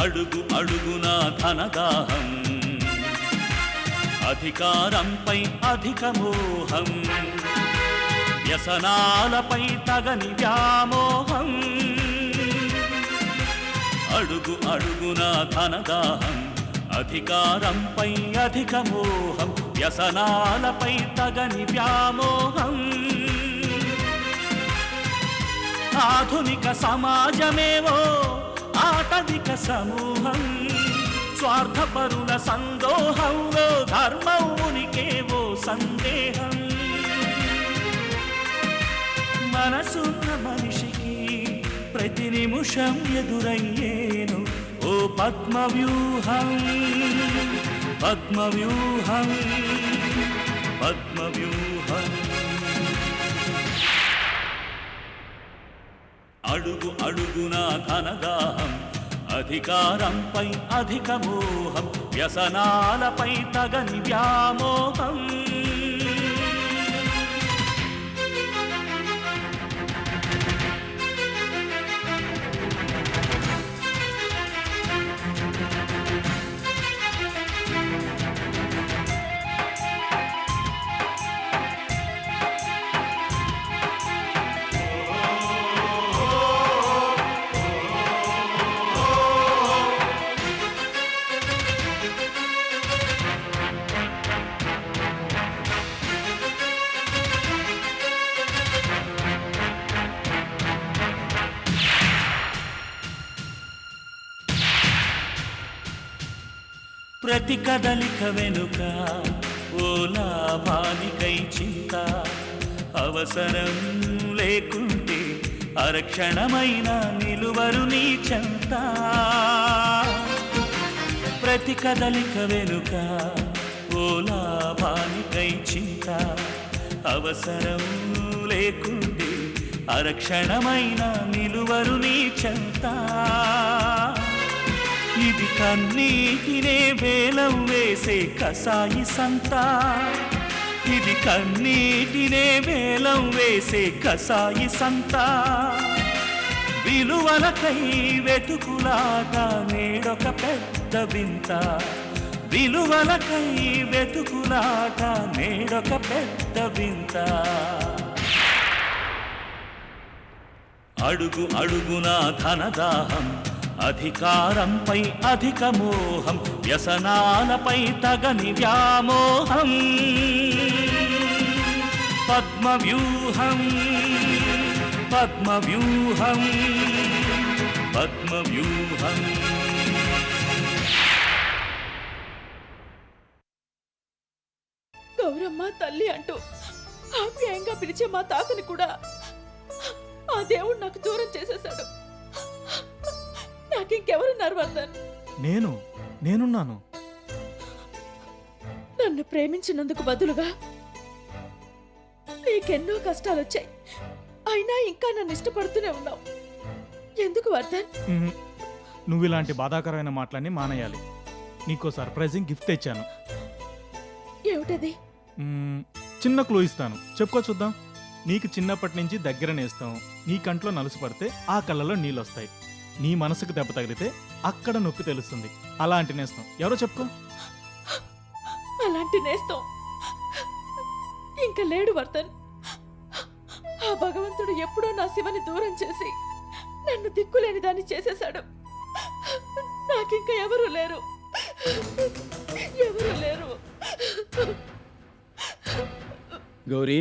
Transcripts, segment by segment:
అడుగు అడుగున ధనదాహం, అధికారంపై అధిక మోహం, వ్యసనాలపై తగని వ్యామోహం. అడుగు అడుగున ధనదాహం, అధికారంపై అధిక మోహం, వ్యసనాలపై తగని వ్యామోహం. ఆధునిక సమాజమేవో ఆటవిక సమూహం, స్వార్థపరుల సందోహంలో ధర్మం ఉనికేవో సందేహం. మనసున్న మనిషికి ప్రతి నిమిషం ఎదురయ్యేను ఓ పద్మవ్యూహం, పద్మవ్యూహం, పద్మవ్యూహం. అడుగు అడుగున ధనదాహం, అధికారంపై అధిక మోహం, వ్యసనాలపై తగని వ్యామోహం. ప్రతి కదలిక వెనుక ఓ లాభానికై చింత, అవసరం లేకుంటే అరక్షణమైన నిలువరు నీ చెంత. ప్రతి కదలిక వెనుక ఓ లాభానికై చింత, అవసరం లేకుంటే అరక్షణమైన నిలువరు నీ చెంత. ఇది కన్నీటినే వేలం వేసే కసాయి సంత, ఇది కన్నీటినే వేలం వేసే కసాయి సంత. విలువలకై వెతుకులాట నేడొక పెద్ద వింత, విలువలకై వెతుకులాట నేడొక పెద్ద వింత. అడుగు అడుగున ధనదాహం, అధికారంపై అధిక మోహం, వ్యసనాలపై తగని వ్యామోహం. పద్మవ్యూహం, పద్మవ్యూహం, పద్మవ్యూహం. గౌరమ్మ తల్లి అంటూ ఆప్యాయంగా పిలిచే మా తాతని కూడా ఆ దేవుడు నాకు దూరం చేసేశాడు. నాకింకెవరున్నారు వర్ధన్? నేనున్నాను. నన్ను ప్రేమించినందుకు బదులుగా నీకెన్నో కష్టాలొచ్చాయి, అయినా ఇంకా నన్ను ఇష్టపడుతూనే ఉన్నావు. ఎందుకు వర్ధన్? నువ్వు ఇలాంటి బాధాకరమైన మాటలన్నీ మానేయాలి. నీకో సర్ప్రైజింగ్ గిఫ్ట్ తెచ్చాను. ఏమిటది? చిన్న క్లూ ఇస్తాను, చెప్పుకో చూద్దాం. నీకు చిన్నప్పటి నుంచి దగ్గర నేస్తాం, నీ కంట్లో నలుసు పడితే ఆ కళ్ళలో నీళ్ళొస్తాయి, నీ మనసుకు దెబ్బ తగిలితే అక్కడ నొప్పి తెలుస్తుంది. అలాంటి నేస్తాం ఎవరో చెప్పుకో. అలాంటి నేస్తాం ఇంకా లేడు వర్ధన్. ఆ భగవంతుడు ఎప్పుడో నా శివని దూరం చేసి నన్ను దిక్కులేని దాన్ని చేసేశాడు. నాకింక ఎవరు లేరు, ఎవరు లేరు. గౌరీ,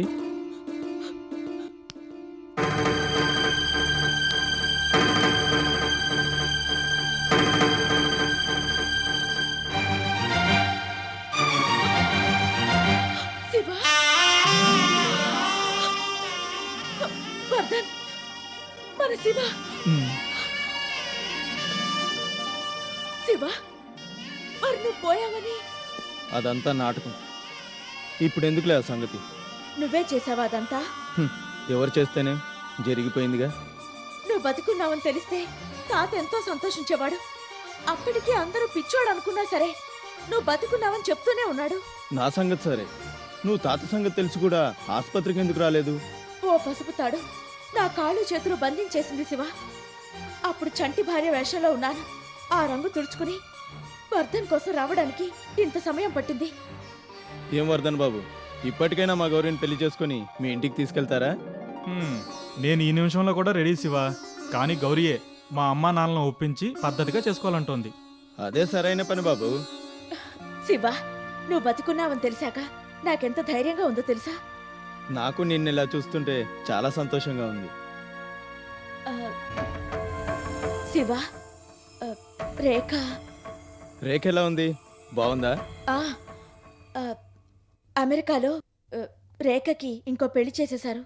వర్ధన్, మన శివ. శివ, మరి నువ్వు పోయావని? అదంతా నాటకం. ఇప్పుడు ఎందుకులే ఆ సంగతి? నువ్వే చేసావా అదంతా? ఎవరు చేస్తేనే జరిగిపోయిందిగా. నువ్వు బతుకున్నావని తెలిస్తే తాత ఎంతో సంతోషించేవాడు. అప్పటికి అందరూ పిచ్చోడు అనుకున్నా సరే నువ్వు బతుకున్నావని చెప్తూనే ఉన్నాడు. నా సంగతి సరే, నువ్వు తాత సంగతి తెలిసి కూడా ఆసుపత్రికి ఎందుకు రాలేదు? ఓ పసుపు తాడు నా కాళ్ళు చేతులు బంధించేసింది శివ. అప్పుడు చంటి భార్య వేషంలో ఉన్నాను. ఆ రంగు తుడుచుకుని వర్ధన్ కోసం రావడానికి ఇంత సమయం పట్టింది. ఏం వర్ధన్ బాబు, ఇప్పటికైనా మా గౌరీని పెళ్లి చేసుకుని మీ ఇంటికి తీసుకెళ్తారా? నేను ఈ నిమిషంలో కూడా రెడీ శివ. కానీ గౌరీయే మా అమ్మా నాన్నలను ఒప్పించి పద్ధతిగా చేసుకోవాలంటోంది. అదే సరైన పని బాబు. శివ, నువ్వు బతుకున్నావని తెలిసాక నాకెంత ధైర్యంగా ఉందో తెలుసా? నాకు నిన్ను ఇలా చూస్తుంటే చాలా సంతోషంగా ఉంది. ఆ, శివ, రేఖ రేఖ ఎలా ఉంది? బాగుందా? ఆ, ఆ, అమెరికాలో రేఖకి ఇంకో పెళ్లి చేసేశారు.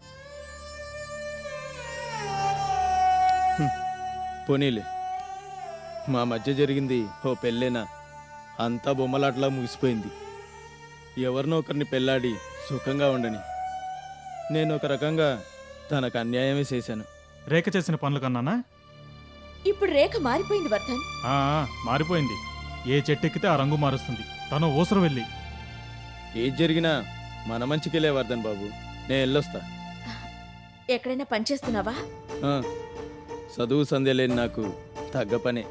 పోనీలే, మా మధ్య జరిగింది ఓ పెళ్ళేనా, అంతా బొమ్మలాటలా ముగిసిపోయింది. ఎవరినో ఒకరిని పెళ్ళాడి సుఖంగా ఉండని. నేను ఒక రకంగా తనకు అన్యాయమే చేశాను. రేఖ చేసిన పనులు కన్నానా? ఇప్పుడు రేఖ మారిపోయింది వర్ధన్. మారిపోయింది. ఏ చెట్టెక్కితే ఆ రంగు మారుస్తుంది. తను ఊసరు వెళ్ళి. ఏది జరిగినా మన మంచికెళ్ళే వర్ధన్ బాబు. నేను వెళ్ళొస్తా. ఎక్కడైనా పనిచేస్తున్నావా? ఆ, చదువు సంధ్య లేని నాకు తగ్గ పనే.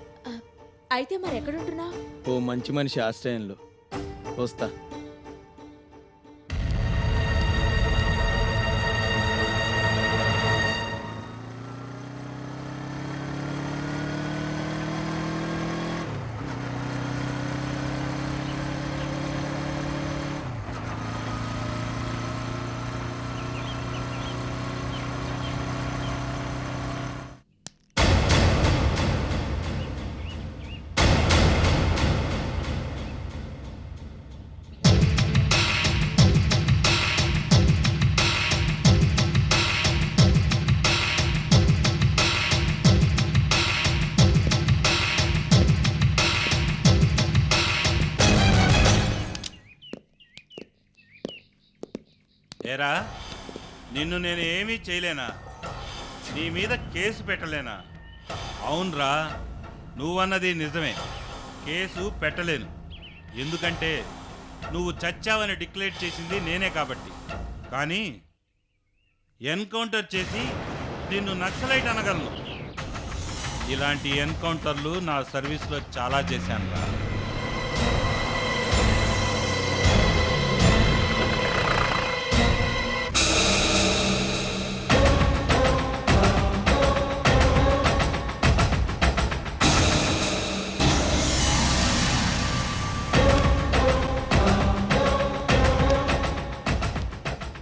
అయితే మరి ఎక్కడుంటున్నావు? ఓ మంచి మనిషి ఆశ్రయంలో. వస్తా. ఏరా, నిన్ను నేను ఏమీ చేయలేనా? నీ మీద కేసు పెట్టలేనా? అవునరా, నువ్వన్నది నిజమే. కేసు పెట్టలేను. ఎందుకంటే నువ్వు చచ్చావని డిక్లేర్ చేసింది నేనే కాబట్టి. కానీ ఎన్కౌంటర్ చేసి నిన్ను నక్సలైట్ అనగలను. ఇలాంటి ఎన్కౌంటర్లు నా సర్వీస్లో చాలా చేశాను రా.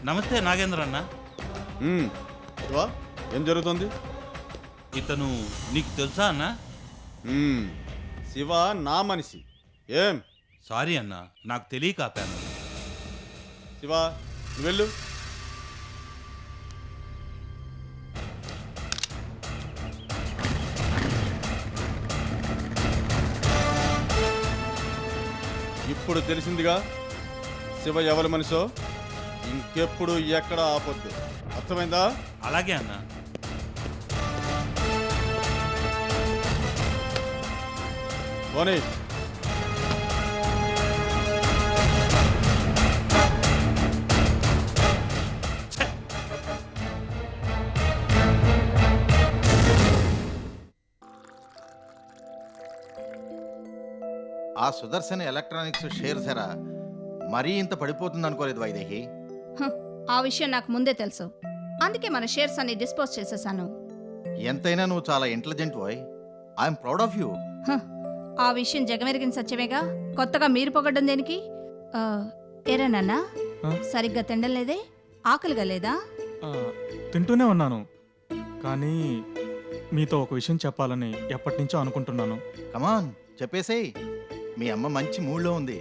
నమస్తే నాగేంద్ర అన్న. ఏం జరుగుతుంది? ఇతను నీకు తెలుసా అన్న? శివ నా మనిషి. ఏం? సారీ అన్న, నాకు తెలియక ఆపాను. శివ, నువ్వు వెళ్ళు. ఇప్పుడు తెలిసిందిగా శివ ఎవరి మనిషో. ఇంకెప్పుడు ఎక్కడ ఆపొద్దు, అర్థమైందా? అలాగే అన్న. పోనీ. ఆ సుదర్శన్ ఎలక్ట్రానిక్స్ షేర్ ధర మరీ ఇంత పడిపోతుంది అనుకోలేదు వైదేహి. ఆ విషయం నాకు ముందే తెలుసు. అందుకే మన షేర్స్ అన్ని డిస్పోజ్ చేసేసాను. ఎంతైనా నువ్వు చాలా intelligent boy. I'm proud of you. ఆ విషయం జగమెరిగిన సత్యమేగా. కొత్తగా మీరు పొగడ్డం దేనికి? ఏరేనన్నా, సరిగ్గా తిండలేదే? ఆకలిగా లేదా? తింటూనే ఉన్నాను. కానీ మీతో ఒక విషయం చెప్పాలని ఎప్పటి నుంచో అనుకుంటున్నాను. కమాన్ చెప్పేసేయ్. మీ అమ్మ మంచి మూడ్లో ఉంది.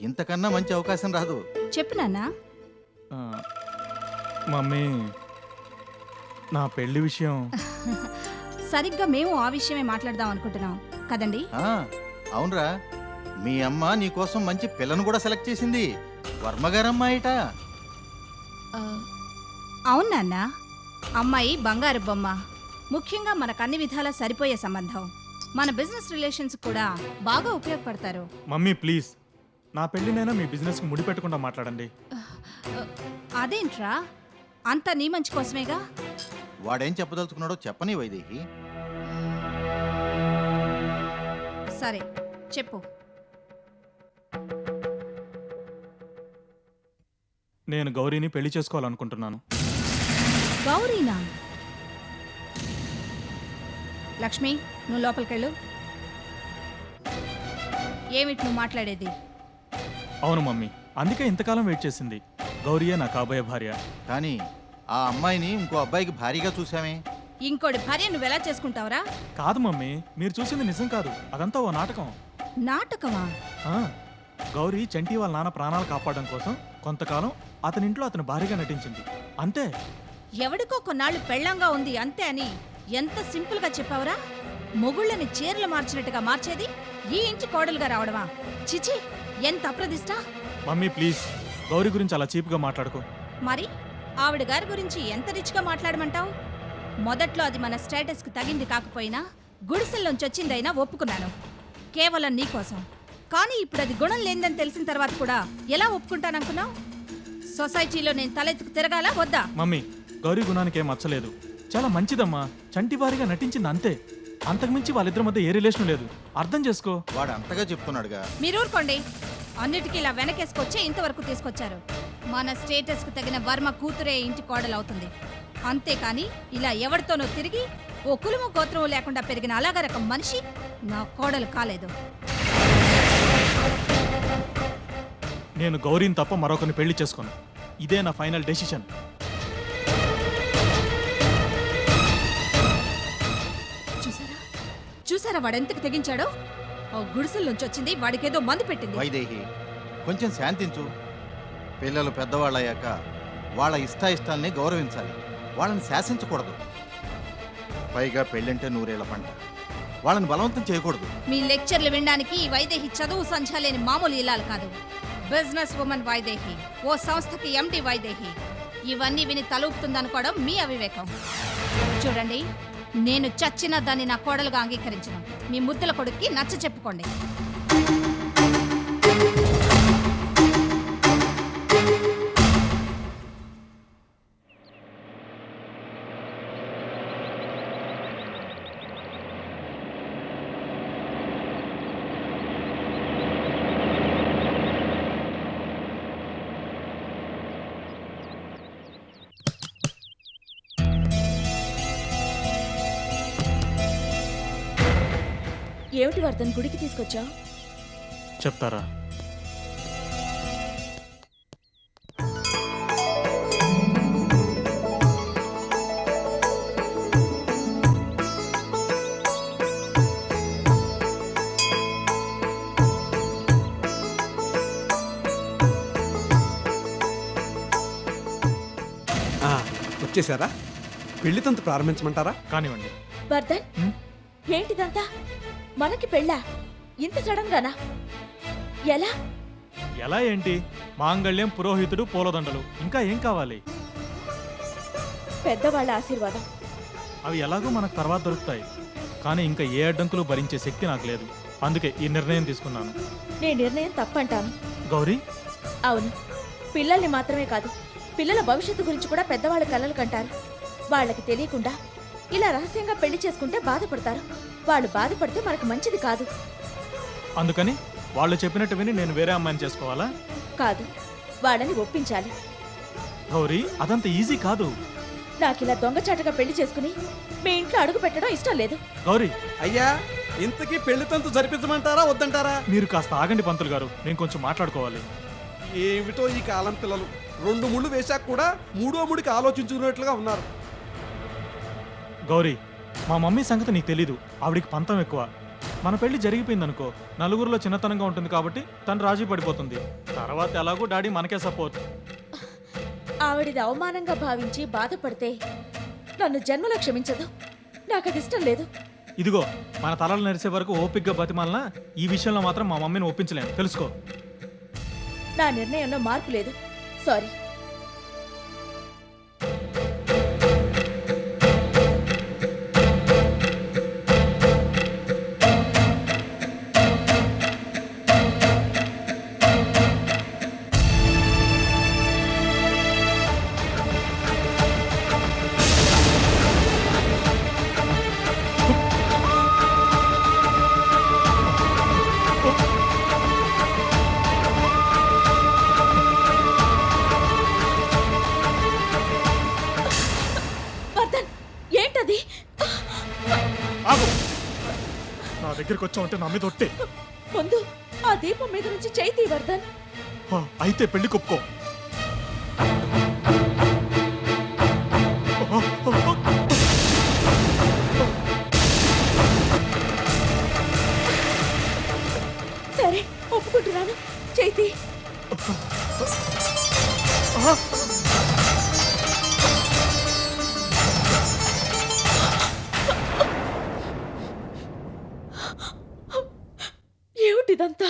ఇంతకన్నా మంచి అవకాశం రాదు. చెప్పు నాన్నా. మమ్మీ, నా పెళ్లి విషయం. సరిగ్గా మేము ఆ విషయమే మాట్లాడదాం అనుకుంటున్నాం కదండి. అవునరా, మీ అమ్మ నీకోసం మంచి పిల్లను కూడా సెలెక్ట్ చేసింది. వర్మగారమ్మాయిట. అవును నాన్న, అమ్మాయి బంగారు బొమ్మ. ముఖ్యంగా మనకు అన్ని విధాలా సరిపోయే సంబంధం. మన బిజినెస్ రిలేషన్స్ కూడా బాగా ఉపయోగపడతారు. మమ్మీ ప్లీజ్, నా పెళ్లినైనా మీ బిజినెస్కి ముడిపెట్టకుండా మాట్లాడండి. అదేంట్రా, అంతా నీ మంచి కోసమేగా. వాడేం చెప్పదలుచుకున్నాడో చెప్పని వైదేహి. సరే చెప్పు. నేను గౌరీని పెళ్లి చేసుకోవాలనుకుంటున్నాను. గౌరీనా? లక్ష్మి, నువ్వు లోపలికెళ్ళు. ఏమిటి నువ్వు మాట్లాడేది? అవును మమ్మీ, అందుకే ఇంతకాలం వెయిట్ చేసింది. గౌరీయే నా కాబోయే భార్య. కానీ ఆ అమ్మాయిని ఇంకో అబ్బాయికి భారీగా చూసామే. ఇంకోటి భార్య నువ్వెలా చేసుకుంటావురా? కాదు మమ్మీ, మీరు చూసింది నిజం కాదు, అదంతా ఓ నాటకం. నాటకమా? ఆ, గౌరీ చంటి వాళ్ళ నాన్న ప్రాణాలు కాపాడడం కోసం కొంతకాలం అతనింట్లో అతని భార్యగా నటించింది, అంతే. ఎవడికో కొన్నాళ్ళు పెళ్ళంగా ఉంది అంతే అని ఎంత సింపుల్ గా చెప్పావురా? మొగుళ్ళని చీరలు మార్చినట్టుగా మార్చేది ఈ ఇంటి కోడలుగా రావడమా? చిచి, ఎంత అప్రదిష్ట! మమ్మీ ప్లీజ్, గౌరీ గురించి అలా చీప్గా మాట్లాడుకో. మరి ఆవిడ గారి గురించి ఎంత రిచ్గా మాట్లాడమంటావు? మొదట్లో అది మన స్టేటస్కి తగింది కాకపోయినా గుడిసెల్లోంచి వచ్చిందైనా ఒప్పుకున్నాను, కేవలం నీకోసం. కానీ ఇప్పుడు అది గుణం లేదని తెలిసిన తర్వాత కూడా ఎలా ఒప్పుకుంటాననుకున్నావు? సొసైటీలో నేను తలెత్తుకు తిరగాలా వద్దా? మమ్మీ, గౌరీ గుణానికి ఏం మచ్చలేదు, చాలా మంచిదమ్మా. చంటి భార్యగా నటించింది అంతే, అంతకుమించి వాళ్ళిద్దరి మధ్య ఏ రిలేషన్ లేదు, అర్థం చేసుకో. వాడు అంతగా చెప్తున్నాడుగా. మీరు ఊరుకోండి. అన్నిటికీ ఇలా వెనకేసుకొచ్చే ఇంతవరకు తీసుకొచ్చారు. మన స్టేటస్కు తగిన వర్మ కూతురే ఇంటి కోడలవుతుంది, అంతేకాని ఇలా ఎవరితోనో తిరిగి ఓ కులుము గోత్రము లేకుండా పెరిగిన అలాగ రకం మనిషి నా కోడలు కాలేదు. నేను గౌరీని తప్ప మరొకరిని పెళ్లి చేసుకోను, ఇదే నా ఫైనల్ డెసిషన్. చూసారా చూసారా వాడెంతకు తెగించాడో? ఆ గుడిసెల నుంచి వచ్చింది వాడికేదో మందు పెట్టింది. వైదేహి, కొంచెం శాంతించు. పిల్లలు పెద్దవాళ్ళయ్యాక వాళ్ళ ఇష్టాయిష్టాల్ని గౌరవించాలి, వాళ్ళని శాసించకూడదు. పైగా పెళ్ళంటే నూరేళ్ల పంట, వాళ్ళని బలవంతం చేయకూడదు. మీ లెక్చర్లు వినడానికి ఈ వైదేహి చదువు సంధ్య లేని మామూలు ఇల్లాలు కాదు. బిజినెస్ ఉమెన్ వైదేహి, ఓ సంస్థకి ఎండి వైదేహి. ఇవన్నీ విని తలూపుతుందనుకోవడం మీ అవివేకం. చూడండి, నేను చచ్చిన దాన్ని నా కోడలుగా అంగీకరించను. మీ ముద్దుల కొడుక్కి నచ్చ చెప్పుకోండి. ఏమిటి వర్ధన్ గుడికి తీసుకొచ్చావు? చెప్తారా? వచ్చేసారా? పెళ్లి తంతు ప్రారంభించమంటారా? కానివ్వండి. వర్ధన్, ఏంటిదంతా? మనకి పెళ్ళా? ఇంత సడన్ గానా? ఎలా? ఎలా ఏంటి? మాంగళ్యం, పురోహితుడు, పూలదండలు, ఇంకా ఏం కావాలి? పెద్దవాళ్ళ ఆశీర్వాదం. అవి ఎలాగో మనకు తర్వాత దొరుకుతాయి, కానీ ఇంకా ఏ అడ్డంకులు భరించే శక్తి నాకు లేదు. అందుకే ఈ నిర్ణయం తీసుకున్నాను. నీ నిర్ణయం తప్పంటాను. గౌరీ, అవును, పిల్లల్ని మాత్రమే కాదు, పిల్లల భవిష్యత్తు గురించి కూడా పెద్దవాళ్ళు కలలు కంటారు. వాళ్ళకి తెలియకుండా ఇలా రహస్యంగా పెళ్లి చేసుకుంటే బాధపడతారు. వాళ్ళు బాధపడితే మనకు మంచిది కాదు. అందుకని వాళ్ళు చెప్పినట్టు విని నేను వేరే అమ్మాయిని చేసుకోవాలా? కాదు, వాళ్ళని ఒప్పించాలి. గౌరీ, అదంత ఈజీ కాదు. నాకు ఇలా దొంగచాటుగా పెళ్లి చేసుకుని మీ ఇంట్లో అడుగు పెట్టడం ఇష్టం లేదు. గౌరీ, అయ్యా, ఇంతకీ పెళ్లి తంతు జరిపించమంటారా వద్దంటారా? మీరు కాస్త ఆగండి పంతులు గారు, నేను కొంచెం మాట్లాడుకోవాలి. ఏమిటో ఈ కాలం పిల్లలు, 2 ముళ్ళు వేశాక కూడా 3వ ముడికి ఆలోచించుకున్నట్లుగా ఉన్నారు. గౌరీ, మా మమ్మీ సంగతి నీకు తెలీదు, ఆవిడికి పంతం ఎక్కువ. మన పెళ్లి జరిగిపోయిందనుకో, నలుగురిలో చిన్నతనంగా ఉంటుంది కాబట్టి తను రాజీ పడిపోతుంది. తర్వాత ఎలాగో డాడీ మనకే సపోర్ట్. ఆవిడిది అవమానంగా భావించి బాధపడితే నన్ను జన్మలో క్షమించదు. నాకు అది ఇష్టం లేదు. ఇదిగో, మన తలలు నెరిసే వరకు ఓపిగ్గా బతిమాలనా ఈ విషయంలో మాత్రం మా మమ్మీని ఒప్పించలేను, తెలుసుకో. నా నిర్ణయంలో మార్పు లేదు. సారీ. దగ్గరికి వచ్చావంటే నా మీద ఒట్టే. ముందు ఆ దీపం మీద నుంచి చేయి తీ వర్ధన్. అయితే పెళ్లి కొప్పుకో. సరే ఒప్పుకుంటున్నాను, చేయి తీ. ఏమిటిదంతా?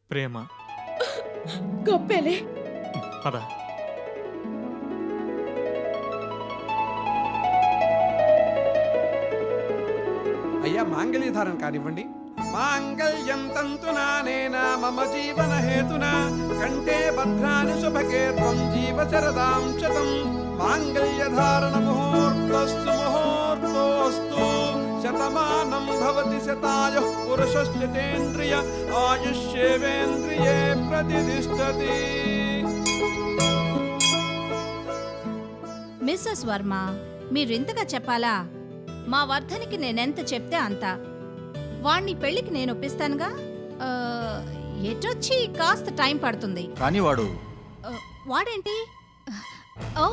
ప్రేమ. గొప్పేలే. పద. అయ్యా మాంగళ్య ధారణ కానివ్వండి. మాంగళ్యం తంతునానేన మమ జీవన హేతునా కంటే భద్రాని శుభకే త్వం జీవ శరదాం శతం. మాంగళ్య ధారణ ముహూర్తస్తు ముహూర్తోస్తు శతమానం భవతి శతాయుః పురుషశ్చేంద్రియ ఆయుష్యేవేంద్రియే ప్రతిష్టతి. మిస్సెస్ వర్మ, మీరింతగా చెప్పాలా? మా వర్ధనికి నేనెంత చెప్తే అంత. వాణ్ణి పెళ్లికి నేను ఒప్పిస్తానుగా. ఎటొచ్చి కాస్త టైం పడుతుంది. కానీ వాడు వాడేంటి? ఓ,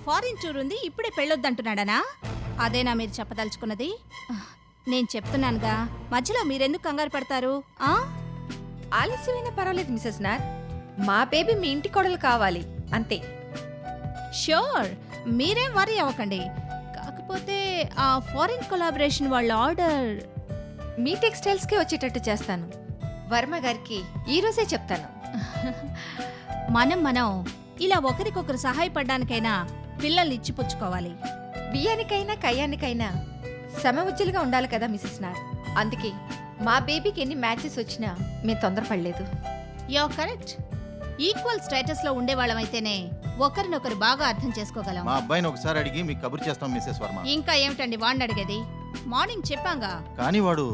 ఫారిన్ టూర్ ఉంది, ఇప్పుడే పెళ్ళొద్దంటున్నాడనా? అదేనా మీరు చెప్పదలుచుకున్నది? నేను చెప్తున్నానుగా, మధ్యలో మీరెందుకు కంగారు పడతారు? ఆలస్యమైనా పర్వాలేదు మిసెస్ నాథ్. మా బేబీ మీ ఇంటి కోడలు కావాలి అంతే. ష్యూర్, మీరేం వరీ అవ్వకండి. కాకపోతే ఆ ఫారిన్ కొలాబరేషన్ వాళ్ళ ఆర్డర్ మీ టెక్స్టైల్స్కే వచ్చేటట్టు చేస్తాను. వర్మ గారికి ఈరోజే చెప్తాను. మనం ఇలా ఒకరికొకరు సహాయపడడానికైనా పిల్లల్ని ఇచ్చిపుచ్చుకోవాలి. బియ్యానికైనా కయ్యానికైనా సమఉజ్జలుగా ఉండాలి కదా మిసెస్ నాథ్. అందుకే మా బేబీకి ఎన్ని మ్యాచెస్ వచ్చినా మేము తొందరపడలేదు. యో కరెక్ట్. ఈక్వల్ స్టేటస్ లో ఉండేవాళ్ళమైతేనే ఒకరినొకరు బాగా అర్థం చేసుకోగలం. మా అబ్బాయిని ఒకసారి అడిగి మీకు కబురు చేస్తాం మిస్సెస్ వర్మ. ఇంకా ఏమిటండి వాడిని అడిగేది? మార్నింగ్ చెప్పాంగా. కానీ వాడు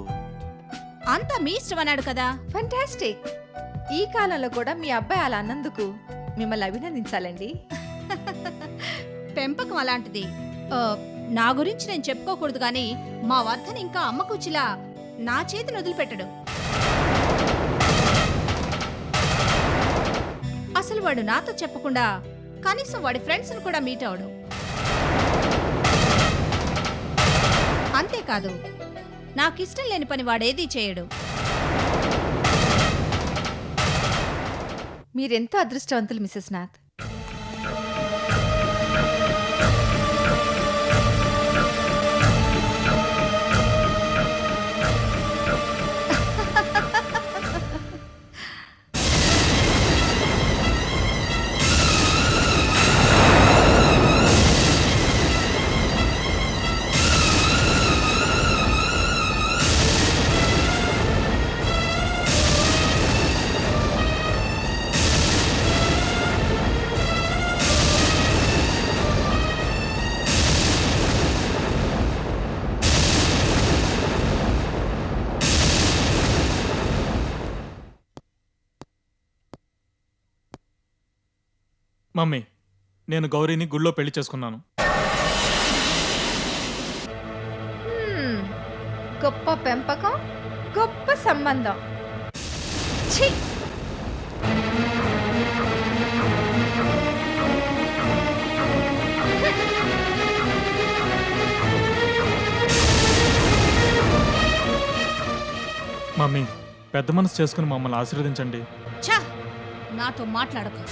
అంతా మీ ఇష్టం అన్నాడు కదా. ఫంటాస్టిక్. ఈ కాలంలో కూడా మీ అబ్బాయి అలా అన్నందుకు మిమ్మల్ని అభినందించాలండి. పెంపకం అలాంటిది. నా గురించి నేను చెప్పుకోకూడదు కానీ మా వర్ధన్ ఇంకా అమ్మ కూచిలా నా చేతిని వదిలిపెట్టడు. అసలు వాడు నాతో చెప్పకుండా కనీసం వాడి ఫ్రెండ్స్ని కూడా మీట్ అవడు. అంతేకాదు, నాకిష్టం లేని పని వాడేదీ చేయడు. మీరెంతో అదృష్టవంతులు మిసెస్ నాథ్. మమ్మీ, నేను గౌరీని గుళ్ళో పెళ్లి చేసుకున్నాను. గొప్ప పెంపకం, గొప్ప సంబంధం. ఛీ! మమ్మీ, పెద్ద మనసు చేసుకుని మమ్మల్ని ఆశీర్వదించండి. ఛా! నాతో మాట్లాడకు.